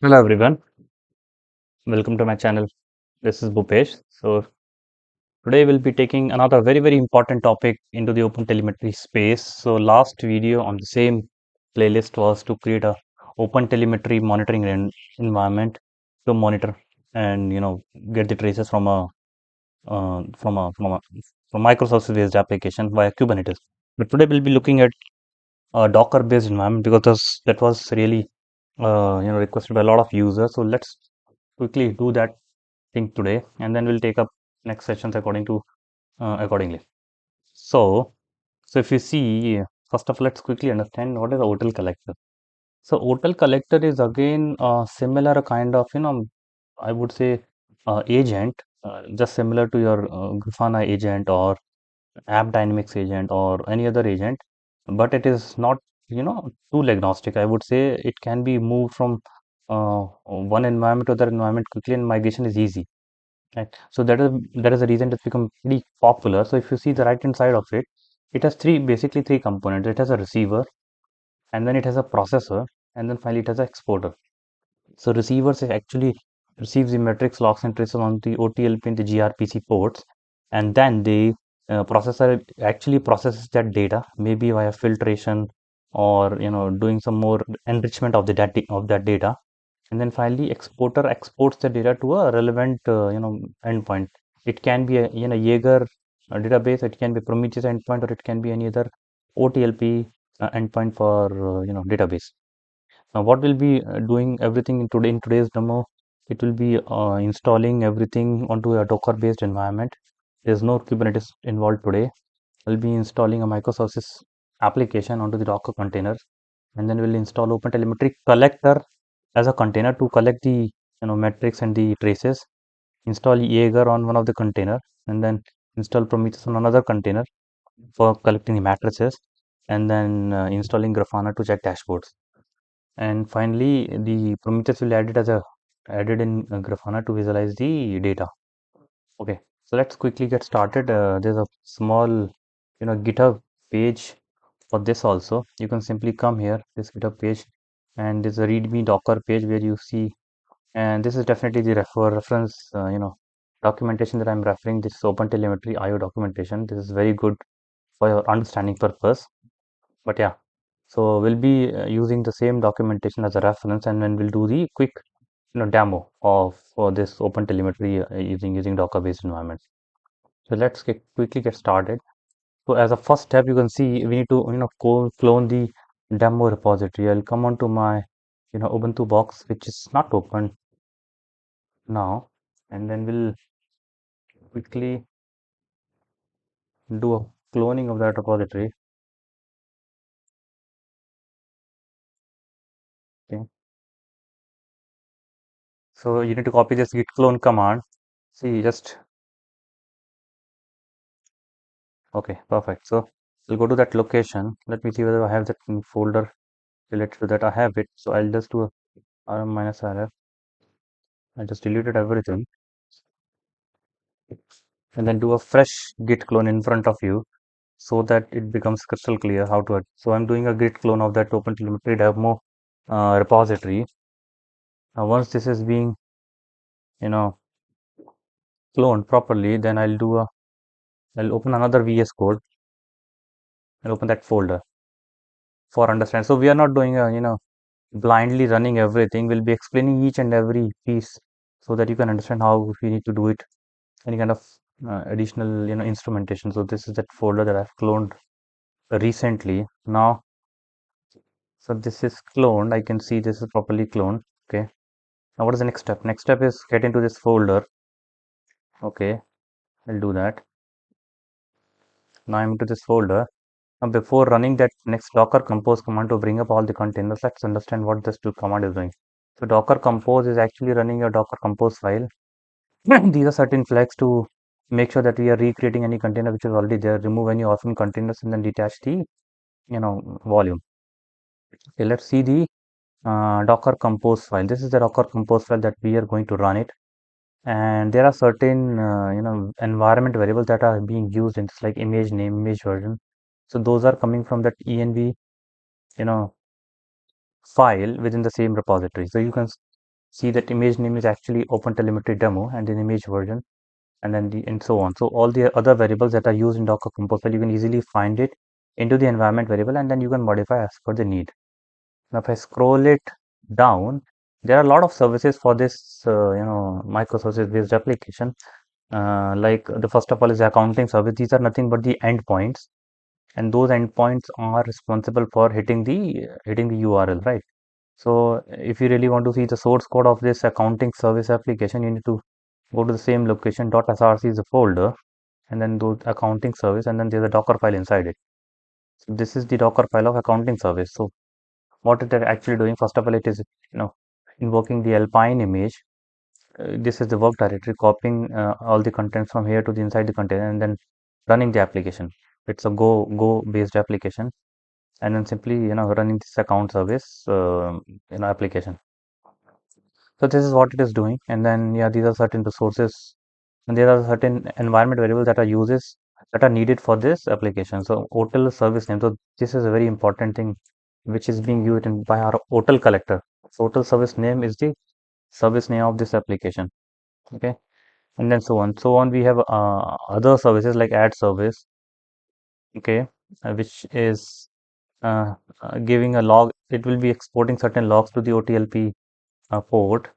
Hello everyone, welcome to my channel. This is Bhupesh. So today we'll be taking another very important topic into the open telemetry space. So last video on the same playlist was to create a open telemetry monitoring environment to monitor and get the traces from a from microservice based application via Kubernetes. But today we'll be looking at a Docker based environment because that was really requested by a lot of users. So let's quickly do that thing today, and then we'll take up next sessions accordingly. So, so if you see, first of all, let's quickly understand what is the OTEL collector. So OTEL collector is again similar kind of, I would say agent, just similar to your Grafana agent or app dynamics agent or any other agent, but it is not, tool agnostic. I would say it can be moved from one environment to other environment quickly, and migration is easy. Right. So that is the reason it's become pretty popular. So if you see the right hand side of it, it has basically three components. It has a receiver, and then it has a processor, and then finally it has an exporter. So receivers actually receives the metrics, logs, and traces on the OTL pin, the gRPC ports, and then the processor actually processes that data, maybe via filtration or doing some more enrichment of the data of that data, and then finally exporter exports the data to a relevant endpoint. It can be a Jaeger database, it can be Prometheus endpoint, or it can be any other OTLP endpoint for database. Now what we'll be doing everything in today's demo, it will be installing everything onto a Docker based environment. There's no Kubernetes involved today. We'll be installing a microservices application onto the Docker container, and then we'll install OpenTelemetry Collector as a container to collect the metrics and the traces. Install Jaeger on one of the container, and then install Prometheus on another container for collecting the matrices, and then installing Grafana to check dashboards. And finally, the Prometheus will add it as a added in Grafana to visualize the data. Okay, so let's quickly get started. There's a small, GitHub page for this also. You can simply come here, this GitHub page, and there's a README Docker page where you see, and this is definitely the reference, documentation that I'm referring. This is OpenTelemetry IO documentation. This is very good for your understanding purpose. But yeah, so we'll be using the same documentation as a reference, and then we'll do the quick demo of for this OpenTelemetry using Docker based environment. So let's quickly get started. So as a first step, you can see we need to clone the demo repository. I'll come on to my Ubuntu box, which is not open now, and then we'll quickly do a cloning of that repository. Okay, so you need to copy this git clone command. See, just okay, perfect. So we'll go to that location. Let me see whether I have that in folder related to that. I have it, so I'll just do a rm minus rf. I just deleted everything, and then do a fresh git clone in front of you so that it becomes crystal clear how to. So I'm doing a git clone of that OpenTelemetry demo repository. Now once this is being you know cloned properly, then I'll open another VS Code. I'll open that folder for understand. So we are not doing a blindly running everything. We'll be explaining each and every piece so that you can understand how we need to do it. Any kind of additional instrumentation. So this is that folder that I've cloned recently. Now, so this is cloned. I can see this is properly cloned. Okay. Now what is the next step? Next step is get into this folder. Okay, I'll do that. Now I'm into this folder. Now before running that next docker compose command to bring up all the containers, let's understand what this command is doing. So docker compose is actually running your docker compose file. These are certain flags to make sure that we are recreating any container which is already there, remove any orphan containers, and then detach the volume. Okay, let's see the docker compose file. This is the docker compose file that we are going to run it, and there are certain environment variables that are being used in this, like image name, image version. So those are coming from that env you know file within the same repository. So you can see that image name is actually OpenTelemetry demo and then image version, and then and so on. So all the other variables that are used in Docker Compose file, you can easily find it into the environment variable, and then you can modify as per the need. Now, if I scroll it down, there are a lot of services for this, microservice based application. Like the first of all is the accounting service. These are nothing but the endpoints, and those endpoints are responsible for hitting the URL, right? So if you really want to see the source code of this accounting service application, you need to go to the same location. .src is the folder, and then do accounting service, and then there's a Docker file inside it. So this is the Docker file of accounting service. So what it is actually doing, first of all, it is invoking the Alpine image. This is the work directory, copying all the contents from here to the inside the container, and then running the application. It's a Go based application, and then simply running this account service application. So this is what it is doing, and then yeah, these are certain resources, and there are certain environment variables that are uses that are needed for this application. So OTEL service name. So this is a very important thing which is being used by our OTEL collector. So OTEL service name is the service name of this application. Okay, and then so on. So on, we have other services like add service. Okay, which is giving a log. It will be exporting certain logs to the OTLP port,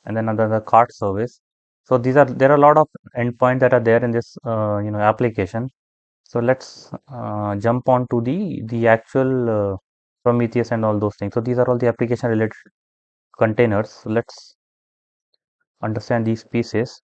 and then another cart service. So there are a lot of endpoints that are there in this application. So let's jump on to the actual Prometheus and all those things. So these are all the application related containers. So let's understand these pieces.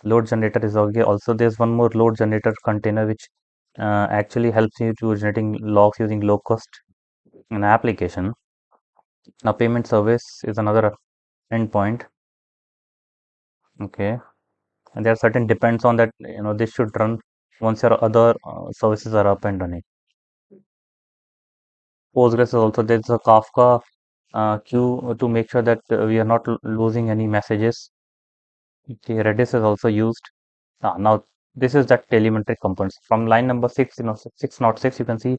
Load generator is okay. Also, there's one more load generator container which actually helps you to generating logs using locust in application. Now, payment service is another endpoint. Okay, and there are certain depends on that. This should run once your other services are up and running. Postgres is also, there's a Kafka queue to make sure that we are not losing any messages. Okay, Redis is also used. Now this is that telemetry components from line number 6, 606. You can see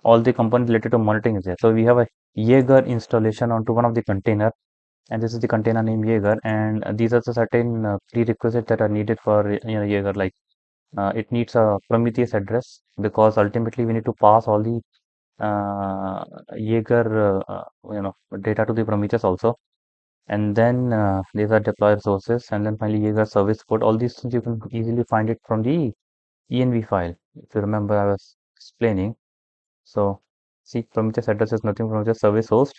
all the components related to monitoring is there. So we have a Jaeger installation onto one of the container, and this is the container name Jaeger, and these are the certain prerequisites that are needed for Jaeger. Like it needs a Prometheus address, because ultimately we need to pass all the uh, Jaeger data to the Prometheus also, and then these are deploy resources, and then finally Jaeger service code. All these things you can easily find it from the env file. If you remember, I was explaining. So see, Prometheus address is nothing, Prometheus service host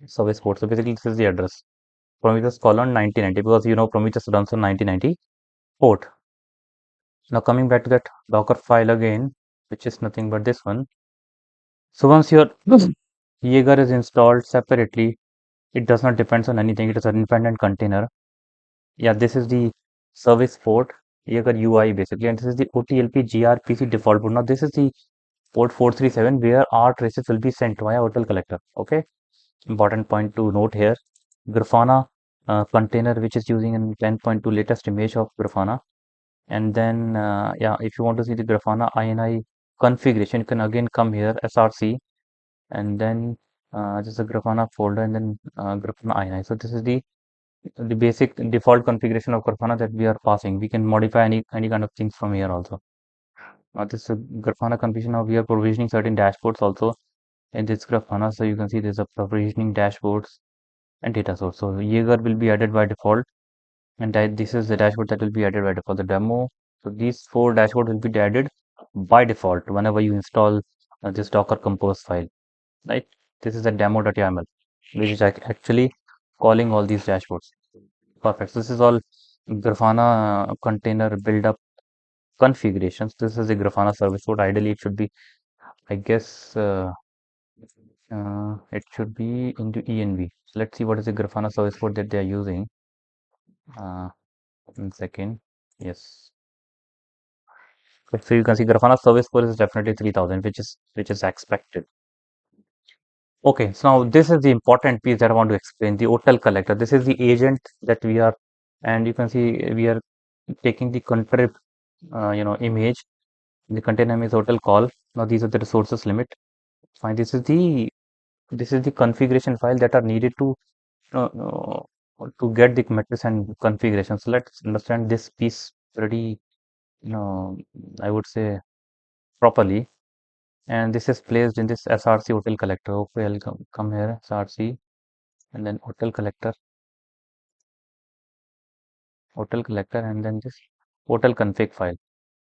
service port. So basically this is the address, Prometheus colon 1990, because Prometheus runs on 1990 port. Now coming back to that Docker file again, which is nothing but this one. So once your Jaeger is installed separately, it does not depend on anything. It is an independent container. Yeah, this is the service port, Jaeger UI basically, and this is the OTLP gRPC default port. Now this is the port 437 where our traces will be sent via OTEL Collector. Okay, important point to note here. Grafana container, which is using in 10.2 latest image of Grafana. And then yeah, if you want to see the Grafana INI configuration, you can again come here, src, and then this is a Grafana folder, and then Grafana INI. So this is the basic default configuration of Grafana that we are passing. We can modify any kind of things from here also. This is a Grafana configuration. Now we are provisioning certain dashboards also in this Grafana. So you can see there's a provisioning dashboards and data source. So Jaeger will be added by default, and this is the dashboard that will be added by default. The demo. So these 4 dashboards will be added by default whenever you install this Docker Compose file. Right? This is the demo.yaml, which is actually calling all these dashboards. Perfect. So this is all Grafana container build up configurations. This is the Grafana service code. Ideally, it should be, I guess, it should be into env. So let's see what is the Grafana service code that they are using. Uh, 1 second. Yes. So you can see Grafana service code is definitely 3000, which is expected. Okay, so now this is the important piece that I want to explain, the OTEL collector. This is the agent that we are, and you can see we are taking the contrib, image. The container name is OTEL call. Now these are the resources limit. Fine. This is the configuration file that are needed to to get the matrix and configuration. So let's understand this piece pretty, I would say properly. And this is placed in this SRC OTEL collector. Okay, I'll come here, SRC, and then OTEL collector, and then this OTEL config file.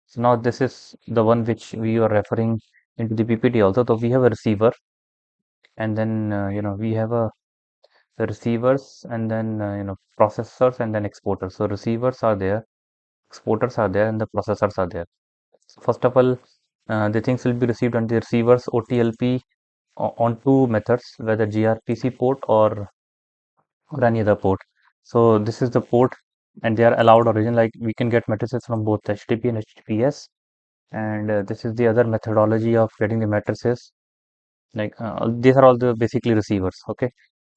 So now this is the one which we are referring into the PPT also. So we have a receiver, and then we have a the receivers, and then processors, and then exporters. So receivers are there, exporters are there, and the processors are there. So first of all, the things will be received on the receivers OTLP on two methods, whether gRPC port or any other port. So this is the port, and they are allowed origin. Like we can get matrices from both HTTP and HTTPS, and this is the other methodology of getting the matrices. Like these are all the basically receivers. Okay,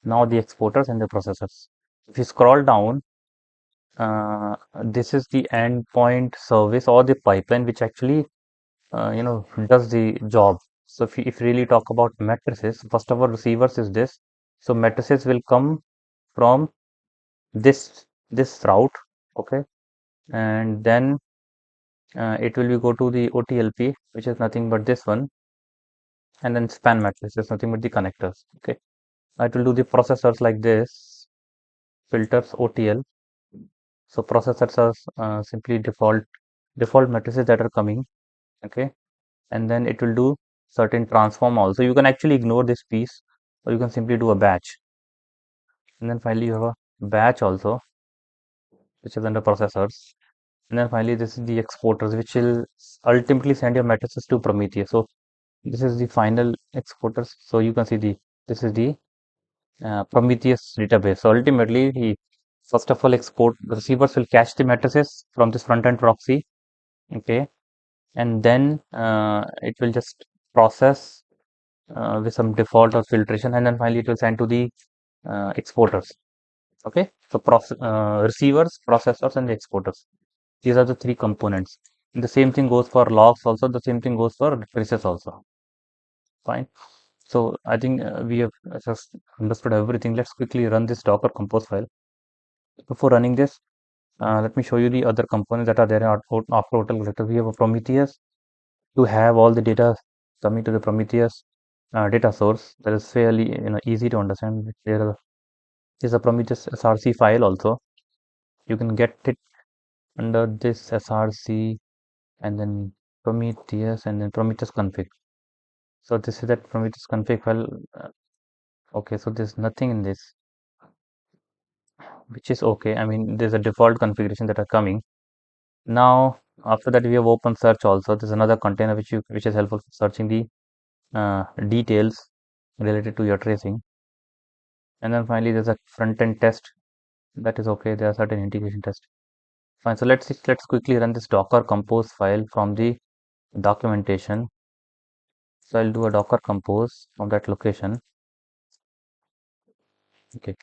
now the exporters and the processors. If you scroll down, this is the endpoint service or the pipeline which actually does the job. So if you really talk about matrices, first of all, receivers is this. So matrices will come from this route, okay, and then it will be go to the OTLP, which is nothing but this one, and then span matrix is nothing but the connectors. Okay, it will do the processors like this, filters OTL. So processors are simply default matrices that are coming. Okay, and then it will do certain transform also. You can actually ignore this piece, or you can simply do a batch, and then finally you have a batch also, which is under processors. And then finally, this is the exporters, which will ultimately send your matrices to Prometheus. So this is the final exporters. So you can see this is the Prometheus database. So ultimately, first of all, export receivers will cache the matrices from this front-end proxy. Okay, and then it will just process with some default or filtration, and then finally it will send to the exporters. Okay, so receivers, processors, and the exporters. These are the three components. And the same thing goes for logs also. The same thing goes for traces also. Fine. So I think we have just understood everything. Let's quickly run this Docker compose file. Before running this, let me show you the other components that are there after OTEL Collector. We have a Prometheus to have all the data coming to the Prometheus data source. That is fairly easy to understand. There is a Prometheus SRC file also. You can get it under this SRC, and then Prometheus, and then Prometheus config. So this is that Prometheus config file. Okay, so there's nothing in this, which is okay. I mean, there's a default configuration that are coming. Now, after that, we have open search also. There's another container which is helpful for searching the details related to your tracing. And then finally, there's a front-end test. That is okay. There are certain integration tests. Fine. So let's quickly run this Docker compose file from the documentation. So I'll do a Docker compose from that location. Okay.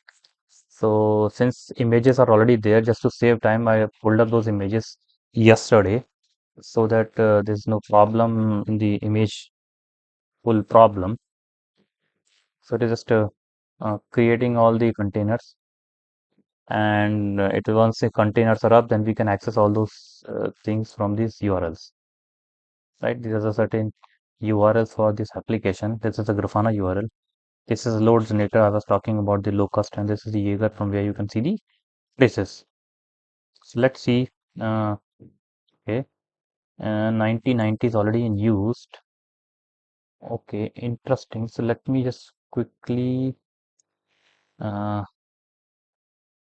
So since images are already there, just to save time, I pulled up those images yesterday so that there's no problem in the image full problem. So it is just creating all the containers, and once the containers are up, then we can access all those things from these URLs. Right? These are the certain URLs for this application. This is a Grafana URL. This is load generator. I was talking about the locust, and this is the Jaeger from where you can see the traces. So let's see. Okay, 1990 is already in used. Okay, interesting. So let me just quickly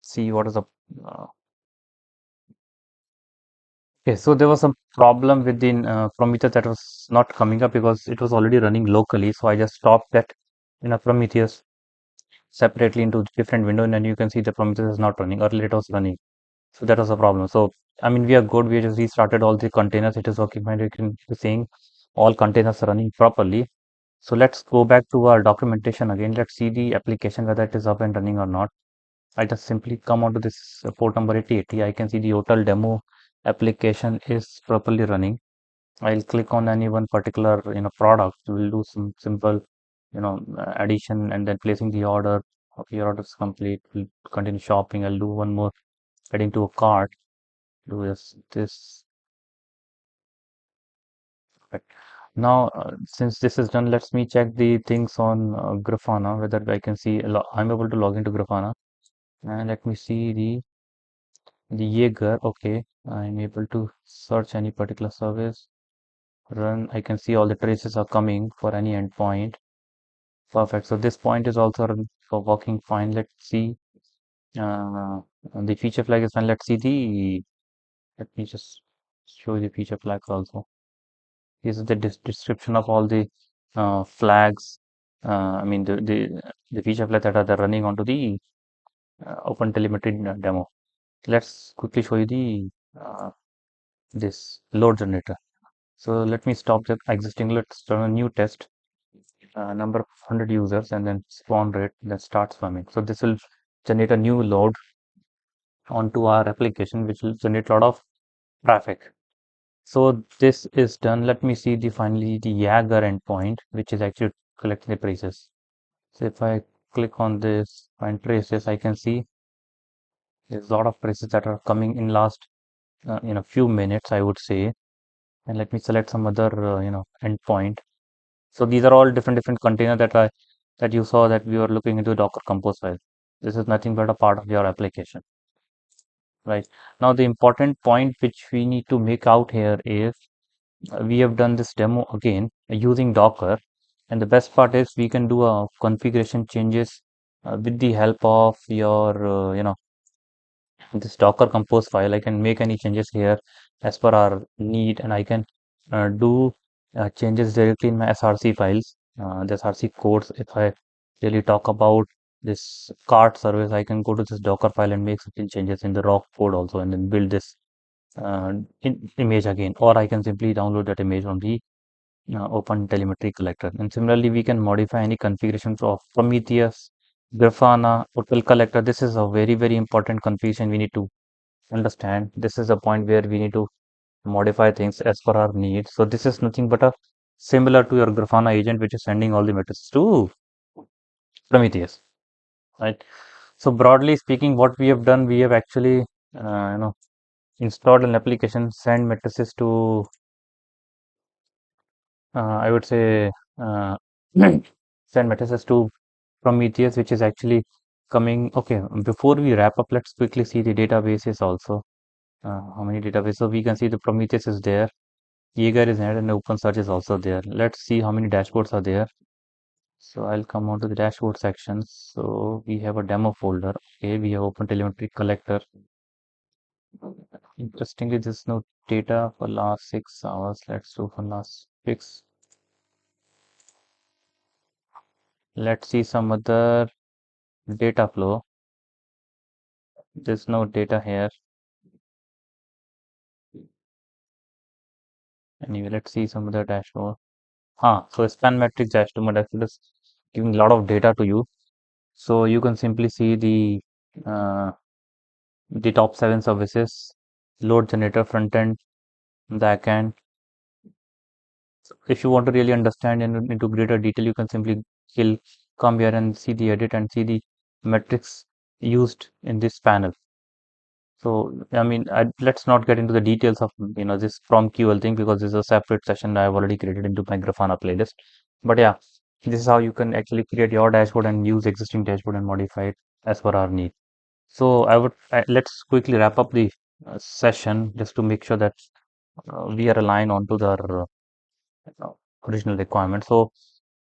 see what is the. Uh, okay, so there was some problem within Prometheus that was not coming up because it was already running locally. So I just stopped that in a Prometheus separately into different window, and then you can see the Prometheus is not running. Earlier it was running. So that was a problem. So I mean, we are good. We just restarted all the containers. It is working fine. You can be seeing all containers are running properly. So let's go back to our documentation again. Let's see the application whether it is up and running or not. I just simply come onto this port number 8080. I can see the OTEL demo application is properly running. I'll click on any one particular product. We'll do some simple addition and then placing the order. Okay, your order is complete. We'll continue shopping. I'll do one more, adding to a cart. Do this. Right. Now, since this is done, let's me check the things on Grafana, whether I can see, I'm able to log into Grafana. And let me see the Jaeger. Okay, I'm able to search any particular service. Run. I can see all the traces are coming for any endpoint. Perfect. So this point is also for working fine. Let's see. Uh, the feature flag is fine. Let's see the. Let me just show you the feature flags also. This is the description of all the flags. I mean the feature flags that are running onto the OpenTelemetry demo. Let's quickly show you the this load generator. So let me stop the existing. Let's run a new test. Number of 100 users and then spawn rate that starts swarming. So this will generate a new load onto our application, which will generate a lot of traffic. So this is done. Let me see the finally the Jaeger endpoint, which is actually collecting the traces. So if I click on this find traces, I can see there's a lot of traces that are coming in last in a few minutes, I would say. And let me select some other endpoint. So these are all different container that you saw that we were looking into Docker Compose file. This is nothing but a part of your application, right? Now the important point which we need to make out here is we have done this demo again using Docker, and the best part is we can do a configuration changes with the help of your this Docker Compose file. I can make any changes here as per our need, and I can do changes directly in my SRC files, the SRC codes. If I really talk about this cart service, I can go to this Docker file and make certain changes in the raw code also, and then build this image again, or I can simply download that image from the OpenTelemetry Collector. And similarly, we can modify any configuration of Prometheus, Grafana, OTEL Collector. This is a very important configuration we need to understand. This is a point where we need to modify things as per our needs. So this is nothing but a similar to your Grafana agent, which is sending all the messages to Prometheus, right? So broadly speaking, what we have done, we have actually installed an application, send matrices to I would say uh, send matrices to Prometheus, which is actually coming. Okay, before we wrap up, let's quickly see the databases also. How many databases? So we can see the Prometheus is there, Jaeger is there, and OpenSearch is also there. Let's see how many dashboards are there. So I'll come on to the dashboard section. So we have a demo folder. Okay, we have OpenTelemetry Collector. Interestingly, there's no data for last 6 hours. Let's do for last 6. Let's see some other data flow. There's no data here. Anyway, let's see some other dashboard. So span metric dashboard actually is giving a lot of data to you. So you can simply see the top 7 services, load generator, front end, back end. So if you want to really understand into greater detail, you can simply come here and see the edit and see the metrics used in this panel. So, I mean, let's not get into the details of, this from QL thing because this is a separate session I've already created into my Grafana playlist. But yeah, this is how you can actually create your dashboard and use existing dashboard and modify it as per our need. So let's quickly wrap up the session just to make sure that we are aligned onto the original requirement. So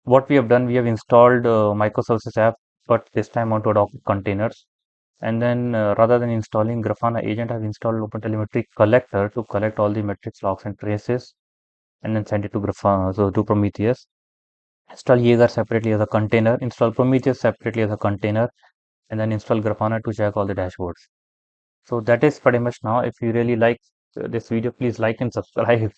what we have done, we have installed microservices app, but this time onto Docker containers. And then rather than installing Grafana agent, I've installed OpenTelemetry Collector to collect all the metrics, logs, and traces, and then send it to Grafana, so to Prometheus. Install Jaeger separately as a container, install Prometheus separately as a container, and then install Grafana to check all the dashboards. So that is pretty much now. If you really like this video, please like and subscribe.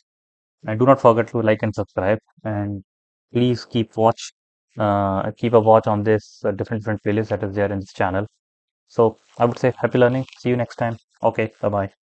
And do not forget to like and subscribe. And please keep a watch on this different playlists that is there in this channel. So I would say happy learning. See you next time. Okay, bye bye.